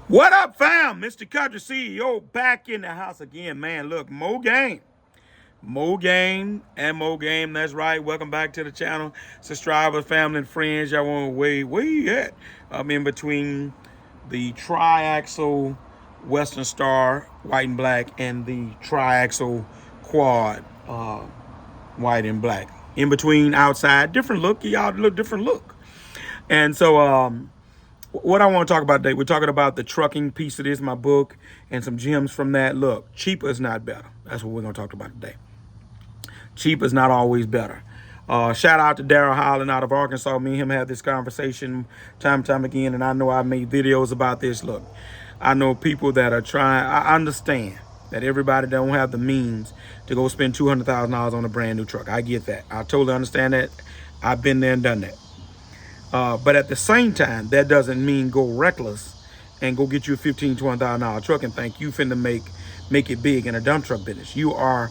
What up, fam? Mr. Country CEO back in the house again, man. Look, Mo Game. Mo Game and Mo Game. That's right. Welcome back to the channel. Subscribers, family, and friends. Y'all want where you at? I'm in between the triaxle Western Star, white and black, and the triaxle quad, white and black. In between, outside, different look. Y'all look different look. And so, what I want to talk about today, we're talking about the trucking piece of this, my book, and some gems from that. Look, cheaper is not better. That's what we're going to talk about today. Cheap is not always better. Shout out to Daryl Holland out of Arkansas. Me and him had this conversation time and time again, and I know I made videos about this. Look, I know people that are trying. I understand that everybody don't have the means to go spend $200,000 on a brand new truck. I get that. I totally understand that. I've been there and done that. But at the same time, that doesn't mean go reckless and go get you a $15,000, $20,000 truck and think you finna make it big in a dump truck business. You are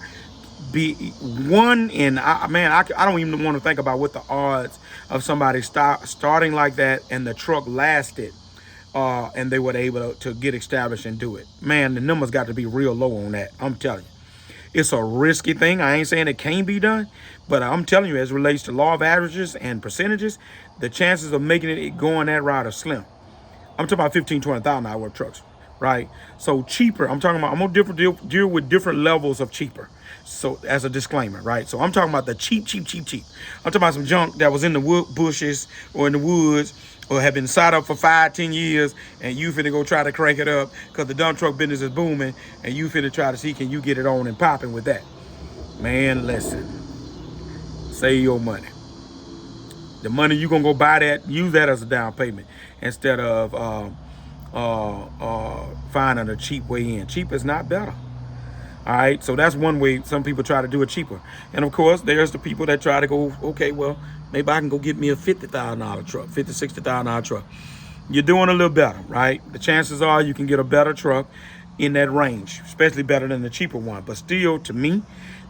one in, I don't even want to think about what the odds of somebody starting like that and the truck lasted and they were able to get established and do it. Man, the numbers got to be real low on that. I'm telling you. It's a risky thing. I ain't saying it can't be done, but I'm telling you, as it relates to law of averages and percentages, the chances of making it going that route are slim. I'm talking about $15,000, $20,000 trucks, right? So cheaper, I'm gonna deal with different levels of cheaper. So as a disclaimer, right? So I'm talking about the cheap. I'm talking about some junk that was in the bushes or in the woods or have been sat up for 5-10 years, and you finna go try to crank it up because the dump truck business is booming, and you finna try to see can you get it on and popping with that. Man, listen, save your money. The money you gonna go buy that, use that as a down payment instead of finding a cheap way in. Cheap is not better. All right, so that's one way some people try to do it cheaper. And of course, there's the people that try to go, okay, well, maybe I can go get me a $50,000 truck, $50,000, $60,000 truck. You're doing a little better, right? The chances are you can get a better truck in that range, especially better than the cheaper one. But still, to me,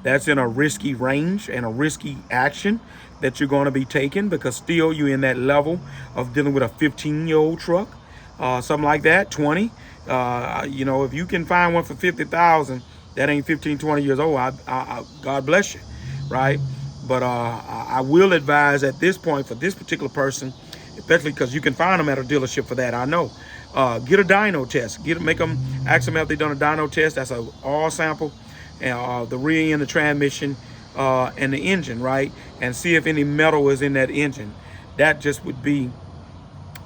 that's in a risky range and a risky action that you're going to be taking, because still you're in that level of dealing with a 15-year-old truck, something like that, 20. You know, if you can find one for 50,000, that ain't 15, 20 years old, God bless you, right? But I will advise at this point for this particular person, especially because you can find them at a dealership for that, I know. Get a dyno test. Make them, ask them if they've done a dyno test. That's an all sample, and the rear end, the transmission, and the engine, right? And see if any metal is in that engine. That just would be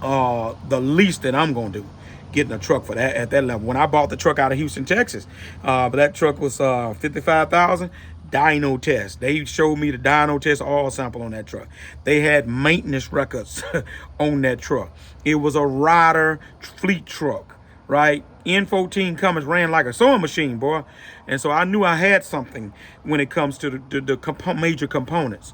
the least that I'm gonna do, getting a truck for that at that level. When I bought the truck out of Houston, Texas, but that truck was $55,000. Dyno test. They showed me the dyno test all sample on that truck. They had maintenance records on that truck. It was a Ryder fleet truck, right? N14 Cummins ran like a sewing machine, boy. And so I knew I had something when it comes to the major components,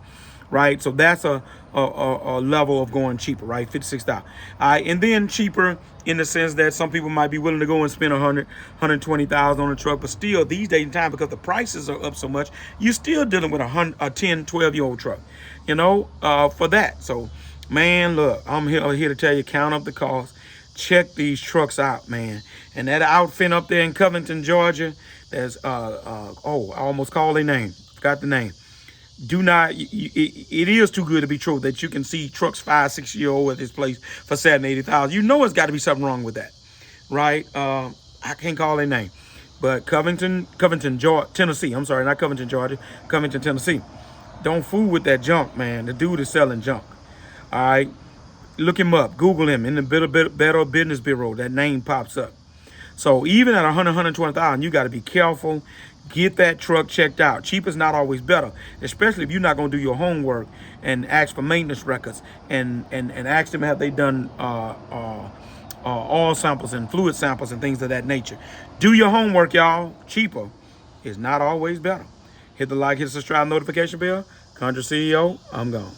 right? So that's a level of going cheaper, right? $56. All right, and then cheaper in the sense that some people might be willing to go and spend $120,000 on a truck, but still these days in time, because the prices are up so much, you're still dealing with a 10, 12-year-old truck, you know, for that. So, man, look, I'm here to tell you, count up the cost. Check these trucks out, man. And that outfit up there in Covington, Georgia, there's oh, I almost called their name, forgot the name. Do not, it is too good to be true that you can see trucks 5-6 year old at this place for $70,000. You know it's got to be something wrong with that, right? I can't call their name, but Covington, Georgia, Tennessee. I'm sorry, not Covington, Georgia, Covington, Tennessee. Don't fool with that junk, man. The dude is selling junk. All right, look him up, Google him in the Better Business Bureau. That name pops up. So even at 120,000, you got to be careful. Get that truck checked out. Cheap is not always better, especially if you're not going to do your homework and ask for maintenance records and ask them have they done oil samples and fluid samples and things of that nature. Do your homework, y'all. Cheaper is not always better. Hit the like, hit the subscribe, notification bell. Country CEO, I'm gone.